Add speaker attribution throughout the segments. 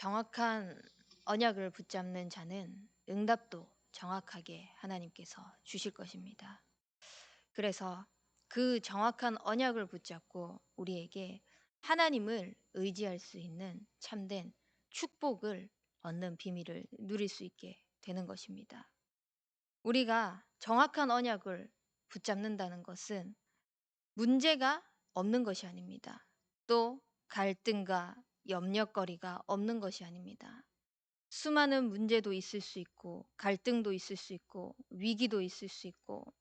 Speaker 1: 정확한 언약을 붙잡는 자는 응답도 정확하게 하나님께서 주실 것입니다. 그래서 그 정확한 언약을 붙잡고 우리에게 하나님을 의지할 수 있는 참된 축복을 얻는 비밀을 누릴 수 있게 되는 것입니다. 우리가 정확한 언약을 붙잡는다는 것은 문제가 없는 것이 아닙니다. 또 갈등과 염려거리가 없는 것이 아닙니다. 수많은 문제도 있을 수 있고 갈등도 있을 수 있고 위기도 있을 수 있고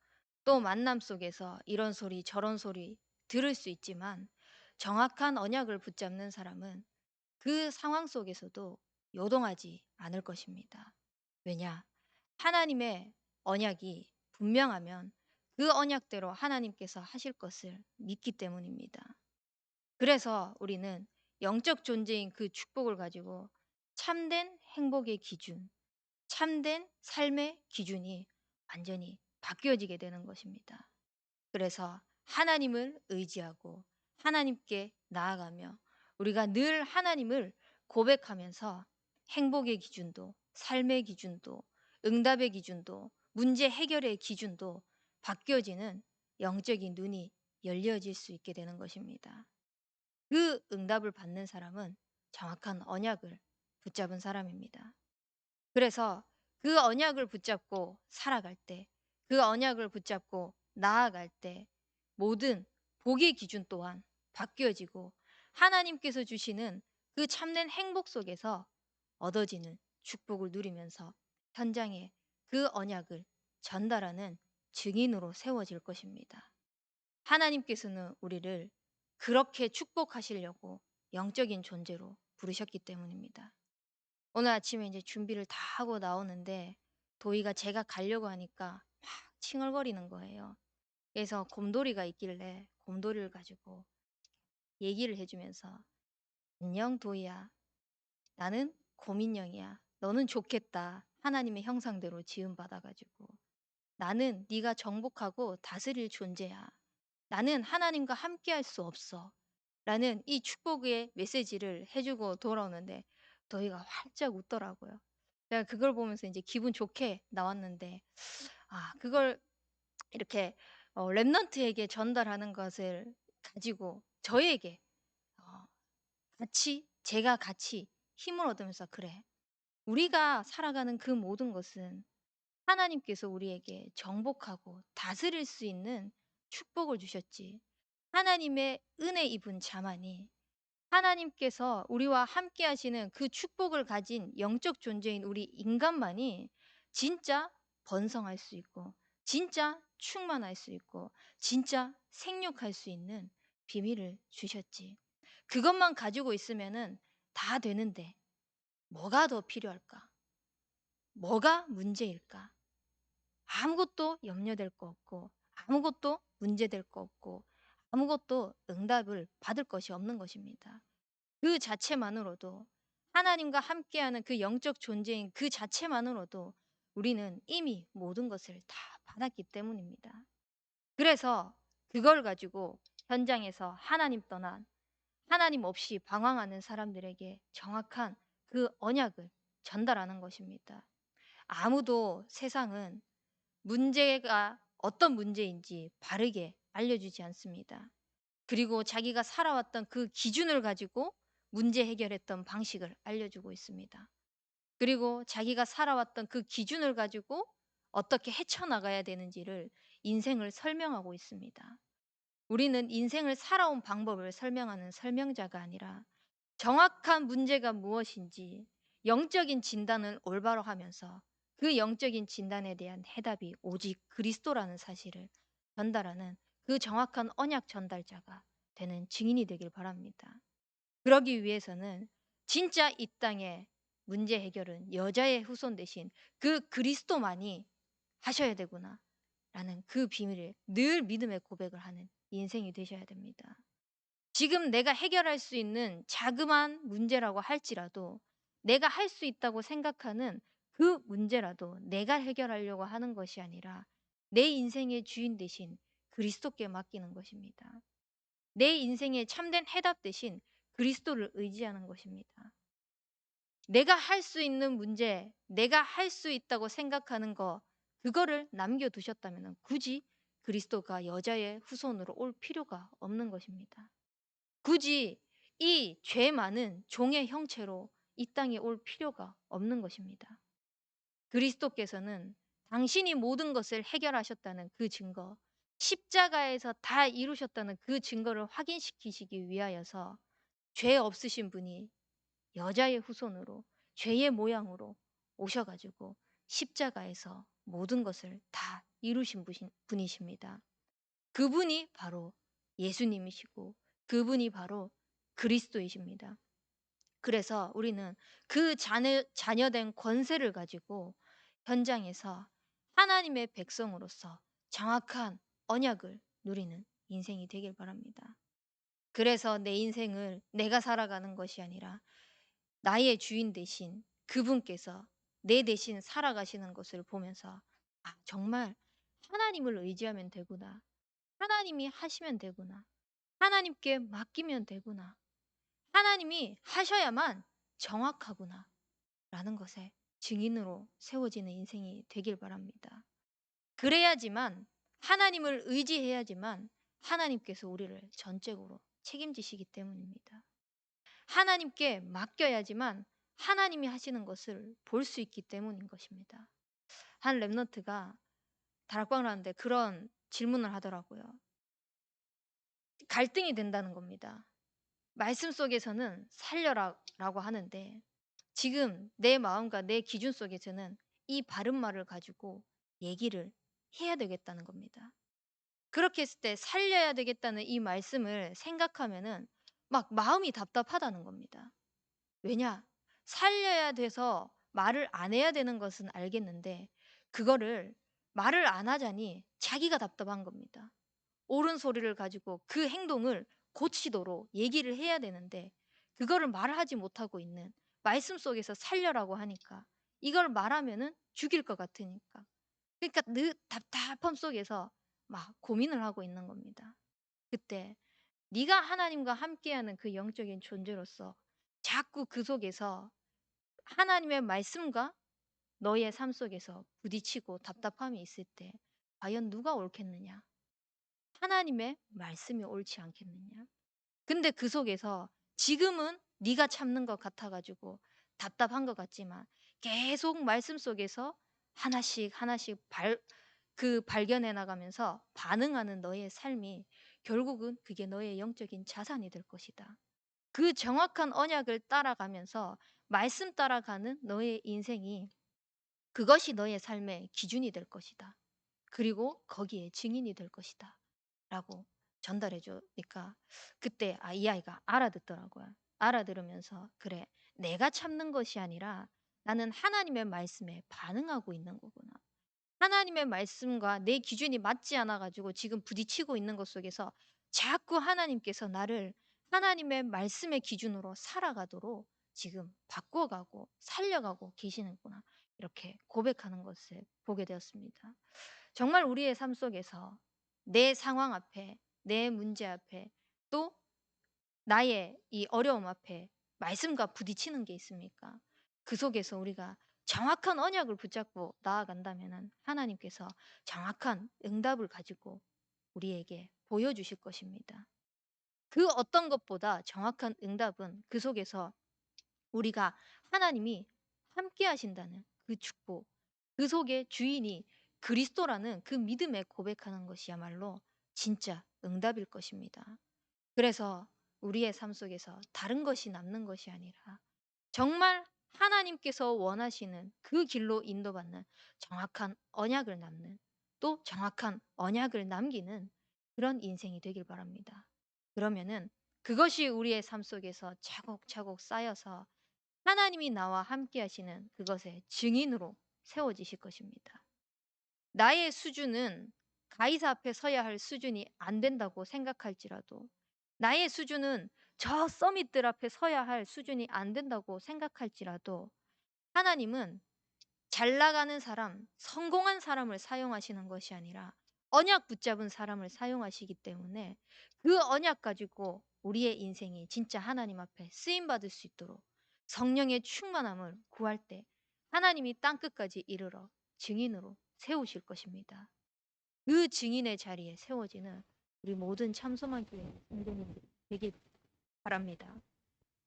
Speaker 1: 또 만남 속에서 이런 소리 저런 소리 들을 수 있지만 정확한 언약을 붙잡는 사람은 그 상황 속에서도 요동하지 않을 것입니다. 왜냐? 하나님의 언약이 분명하면 그 언약대로 하나님께서 하실 것을 믿기 때문입니다. 그래서 우리는 영적 존재인 그 축복을 가지고 참된 행복의 기준, 참된 삶의 기준이 완전히 바뀌어지게 되는 것입니다. 그래서 하나님을 의지하고 하나님께 나아가며 우리가 늘 하나님을 고백하면서 행복의 기준도, 삶의 기준도, 응답의 기준도, 문제 해결의 기준도 바뀌어지는 영적인 눈이 열려질 수 있게 되는 것입니다. 그 응답을 받는 사람은 정확한 언약을 붙잡은 사람입니다. 그래서 그 언약을 붙잡고 살아갈 때, 그 언약을 붙잡고 나아갈 때 모든 복의 기준 또한 바뀌어지고 하나님께서 주시는 그 참된 행복 속에서 얻어지는 축복을 누리면서 현장에 그 언약을 전달하는 증인으로 세워질 것입니다. 하나님께서는 우리를 그렇게 축복하시려고 영적인 존재로 부르셨기 때문입니다. 오늘 아침에 이제 준비를 다 하고 나오는데 도희가 제가 가려고 하니까 막 칭얼거리는 거예요. 그래서 곰돌이가 있길래 곰돌이를 가지고 얘기를 해주면서 안녕 도희야. 나는 곰인형이야. 너는 좋겠다. 하나님의 형상대로 지음받아가지고. 나는 네가 정복하고 다스릴 존재야. 나는 하나님과 함께할 수 없어. 라는 이 축복의 메시지를 해주고 돌아오는데 도희가 활짝 웃더라고요. 제가 그걸 보면서 이제 기분 좋게 나왔는데 그걸 이렇게 랩넌트에게 전달하는 것을 가지고 저에게 어 제가 같이 힘을 얻으면서 '그래. 우리가 살아가는 그 모든 것은 하나님께서 우리에게 정복하고 다스릴 수 있는 축복을 주셨지. 하나님의 은혜 입은 자만이 하나님께서 우리와 함께 하시는 그 축복을 가진 영적 존재인 우리 인간만이 진짜 번성할 수 있고 진짜 충만할 수 있고 진짜 생육할 수 있는 비밀을 주셨지. 그것만 가지고 있으면은 다 되는데 뭐가 더 필요할까? 뭐가 문제일까? 아무것도 염려될 거 없고 아무것도 문제될 거 없고 아무것도 응답을 받을 것이 없는 것입니다. 그 자체만으로도 하나님과 함께하는 그 영적 존재인 그 자체만으로도 우리는 이미 모든 것을 다 받았기 때문입니다. 그래서 그걸 가지고 현장에서 하나님 떠난 하나님 없이 방황하는 사람들에게 정확한 그 언약을 전달하는 것입니다. 아무도 세상은 문제가 어떤 문제인지 바르게 알려주지 않습니다. 그리고 자기가 살아왔던 그 기준을 가지고 문제 해결했던 방식을 알려주고 있습니다. 그리고 자기가 살아왔던 그 기준을 가지고 어떻게 헤쳐나가야 되는지를 인생을 설명하고 있습니다. 우리는 인생을 살아온 방법을 설명하는 설명자가 아니라 정확한 문제가 무엇인지 영적인 진단을 올바로 하면서 그 영적인 진단에 대한 해답이 오직 그리스도라는 사실을 전달하는 그 정확한 언약 전달자가 되는 증인이 되길 바랍니다. 그러기 위해서는 진짜 이 땅의 문제 해결은 여자의 후손 대신 그 그리스도만이 하셔야 되구나 라는 그 비밀을 늘 믿음의 고백을 하는 인생이 되셔야 됩니다. 지금 내가 해결할 수 있는 자그마한 문제라고 할지라도 내가 할 수 있다고 생각하는 그 문제라도 내가 해결하려고 하는 것이 아니라 내 인생의 주인 대신 그리스도께 맡기는 것입니다. 내 인생의 참된 해답 대신 그리스도를 의지하는 것입니다. 내가 할 수 있는 문제, 내가 할 수 있다고 생각하는 거 그거를 남겨 두셨다면은 굳이 그리스도가 여자의 후손으로 올 필요가 없는 것입니다. 굳이 이 죄 많은 종의 형체로 이 땅에 올 필요가 없는 것입니다. 그리스도께서는 당신이 모든 것을 해결하셨다는 그 증거, 십자가에서 다 이루셨다는 그 증거를 확인시키시기 위하여서 죄 없으신 분이 여자의 후손으로 죄의 모양으로 오셔 가지고 십자가에서 모든 것을 다 이루신 분이십니다. 그분이 바로 예수님이시고 그분이 바로 그리스도이십니다. 그래서 우리는 그 자녀된 권세를 가지고 현장에서 하나님의 백성으로서 정확한 언약을 누리는 인생이 되길 바랍니다. 그래서 내 인생을 내가 살아가는 것이 아니라 나의 주인 되신 그분께서 내 대신 살아가시는 것을 보면서 '아 정말 하나님을 의지하면 되구나. 하나님이 하시면 되구나. 하나님께 맡기면 되구나. 하나님이 하셔야만 정확하구나.'라는 것에 증인으로 세워지는 인생이 되길 바랍니다. 그래야지만 하나님을 의지해야지만 하나님께서 우리를 전적으로 책임지시기 때문입니다. 하나님께 맡겨야지만 하나님이 하시는 것을 볼 수 있기 때문인 것입니다. 한 랩런트가 다락방을 하는데 그런 질문을 하더라고요. 갈등이 된다는 겁니다. 말씀 속에서는 살려라라고 하는데 지금 내 마음과 내 기준 속에서는 이 바른 말을 가지고 얘기를 해야 되겠다는 겁니다. 그렇게 했을 때 살려야 되겠다는 이 말씀을 생각하면은 막 마음이 답답하다는 겁니다. 왜냐? 살려야 돼서 말을 안 해야 되는 것은 알겠는데 그거를 말을 안 하자니 자기가 답답한 겁니다. 옳은 소리를 가지고 그 행동을 고치도록 얘기를 해야 되는데 그거를 말하지 못하고 있는 말씀 속에서 살려라고 하니까 이걸 말하면은 죽일 것 같으니까. 그러니까 늘 답답함 속에서 막 고민을 하고 있는 겁니다. 그때 네가 하나님과 함께하는 그 영적인 존재로서 자꾸 그 속에서 하나님의 말씀과 너의 삶 속에서 부딪히고 답답함이 있을 때 과연 누가 옳겠느냐? 하나님의 말씀이 옳지 않겠느냐? 근데 그 속에서 지금은 네가 참는 것 같아 가지고 답답한 것 같지만 계속 말씀 속에서 하나씩 하나씩 발견해 나가면서 반응하는 너의 삶이 결국은 그게 너의 영적인 자산이 될 것이다. 그 정확한 언약을 따라가면서 말씀 따라가는 너의 인생이 그것이 너의 삶의 기준이 될 것이다. 그리고 거기에 증인이 될 것이다. 라고 전달해 주니까 그때 이 아이가 알아듣더라고요. 알아들으면서 '그래. 내가 참는 것이 아니라 나는 하나님의 말씀에 반응하고 있는 거구나. 하나님의 말씀과 내 기준이 맞지 않아 가지고 지금 부딪히고 있는 것 속에서 자꾸 하나님께서 나를 하나님의 말씀의 기준으로 살아가도록 지금 바꿔가고 살려가고 계시는구나.' 이렇게 고백하는 것을 보게 되었습니다. 정말 우리의 삶 속에서 내 상황 앞에, 내 문제 앞에, 또 나의 이 어려움 앞에 말씀과 부딪히는 게 있습니까? 그 속에서 우리가 정확한 언약을 붙잡고 나아간다면은 하나님께서 정확한 응답을 가지고 우리에게 보여주실 것입니다. 그 어떤 것보다 정확한 응답은 그 속에서 우리가 하나님이 함께 하신다는 그 축복, 그 속에 주인이 그리스도라는 그 믿음에 고백하는 것이야말로 진짜 응답일 것입니다. 그래서 우리의 삶 속에서 다른 것이 남는 것이 아니라 정말 하나님께서 원하시는 그 길로 인도받는 정확한 언약을 남는 또 정확한 언약을 남기는 그런 인생이 되길 바랍니다. 그러면은 그것이 우리의 삶 속에서 차곡차곡 쌓여서 하나님이 나와 함께 하시는 그것의 증인으로 세워지실 것입니다. 나의 수준은 가이사 앞에 서야 할 수준이 안 된다고 생각할지라도 나의 수준은 저 서밋들 앞에 서야 할 수준이 안 된다고 생각할지라도 하나님은 잘 나가는 사람, 성공한 사람을 사용하시는 것이 아니라 언약 붙잡은 사람을 사용하시기 때문에 그 언약 가지고 우리의 인생이 진짜 하나님 앞에 쓰임 받을 수 있도록 성령의 충만함을 구할 때 하나님이 땅끝까지 이르러 증인으로 세우실 것입니다. 그 증인의 자리에 세워지는 우리 모든 참소만교회 성도님들 되길 바랍니다.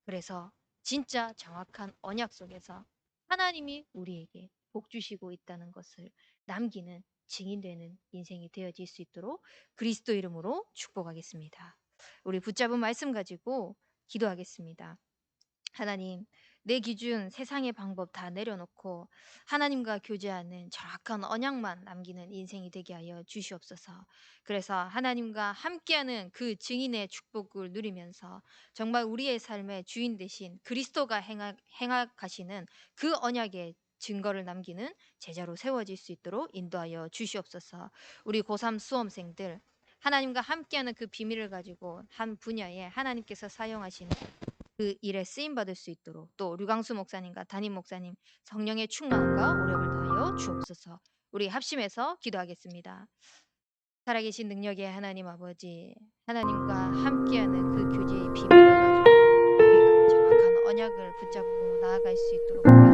Speaker 1: 그래서 진짜 정확한 언약 속에서 하나님이 우리에게 복 주시고 있다는 것을 남기는 증인되는 인생이 되어질 수 있도록 그리스도 이름으로 축복하겠습니다. 우리 붙잡은 말씀 가지고 기도하겠습니다. 하나님, 내 기준, 세상의 방법 다 내려놓고 하나님과 교제하는 정확한 언약만 남기는 인생이 되게 하여 주시옵소서. 그래서 하나님과 함께하는 그 증인의 축복을 누리면서 정말 우리의 삶의 주인 되신 그리스도가 행하시는 그 언약의 증거를 남기는 제자로 세워질 수 있도록 인도하여 주시옵소서. 우리 고3 수험생들 하나님과 함께하는 그 비밀을 가지고 한 분야에 하나님께서 사용하시는 그 일에 쓰임 받을 수 있도록 또 류광수 목사님과 담임 목사님 성령의 충만과 오력을 더하여 주옵소서. 우리 합심해서 기도하겠습니다. 살아계신 능력의 하나님 아버지, 하나님과 함께하는 그 교제의 비밀을 가지고 우리가 정확한 언약을 붙잡고 나아갈 수 있도록